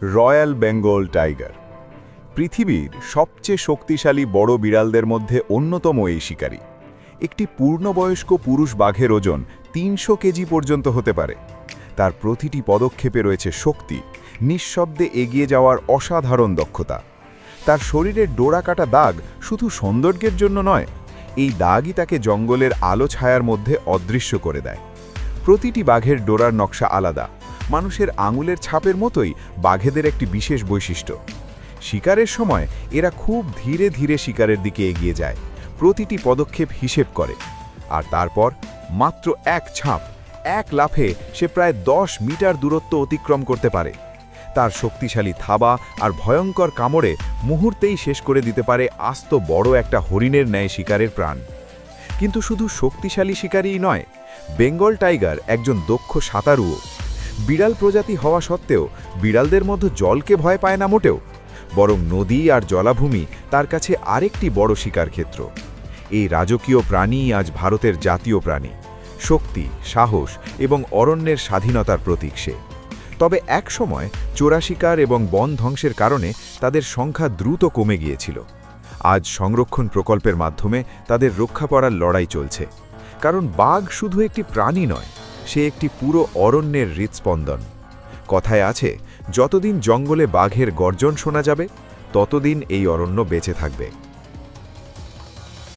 Royal Bengal tiger পৃথিবীর সবচেয়ে শক্তিশালী বড় বিড়ালদের মধ্যে অন্যতম এই শিকারী। একটি পূর্ণবয়স্ক পুরুষ বাঘের ওজন ৩০০ কেজি পর্যন্ত হতে পারে। তার প্রতিটি পদক্ষেপে রয়েছে শক্তি, নিঃশব্দে এগিয়ে যাওয়ার অসাধারণ দক্ষতা। তার শরীরের ডোরা কাটা দাগ শুধু সৌন্দর্যের জন্য নয়, এই দাগই তাকে জঙ্গলের আলো ছায়ার মধ্যে অদৃশ্য করে দেয়। প্রতিটি বাঘের ডোরার নকশা আলাদা, মানুষের আঙুলের ছাপের মতোই বাঘেদের একটি বিশেষ বৈশিষ্ট্য। শিকারের সময় এরা খুব ধীরে ধীরে শিকারের দিকে এগিয়ে যায়, প্রতিটি পদক্ষেপ হিসেব করে। আর তারপর মাত্র এক ঝাঁপ, এক লাফে সে প্রায় 10 মিটার দূরত্ব অতিক্রম করতে পারে। তার শক্তিশালী থাবা আর ভয়ঙ্কর কামড়ে মুহূর্তেই শেষ করে দিতে পারে আস্ত বড় একটা হরিণের ন্যায় শিকারের প্রাণ। কিন্তু শুধু শক্তিশালী শিকারীই নয়, বেঙ্গল টাইগার একজন দক্ষ সাঁতারুও। বিড়াল প্রজাতি হওয়া সত্ত্বেও বিড়ালদের মধ্যে জলকে ভয় পায় না মোটেও, বরং নদী আর জলাভূমি তার কাছে আরেকটি বড় শিকার ক্ষেত্র। এই রাজকীয় প্রাণী আজ ভারতের জাতীয় প্রাণী, শক্তি, সাহস এবং অরণ্যের স্বাধীনতার প্রতীক সে। তবে এক সময় চোরা শিকার এবং বন ধ্বংসের কারণে তাদের সংখ্যা দ্রুত কমে গিয়েছিল। আজ সংরক্ষণ প্রকল্পের মাধ্যমে তাদের রক্ষা করার লড়াই চলছে, কারণ বাঘ শুধু একটি প্রাণী নয়, সে একটি পুরো অরণ্যের হৃৎস্পন্দন। কথায় আছে, যতদিন জঙ্গলে বাঘের গর্জন শোনা যাবে, ততদিন এই অরণ্য বেঁচে থাকবে।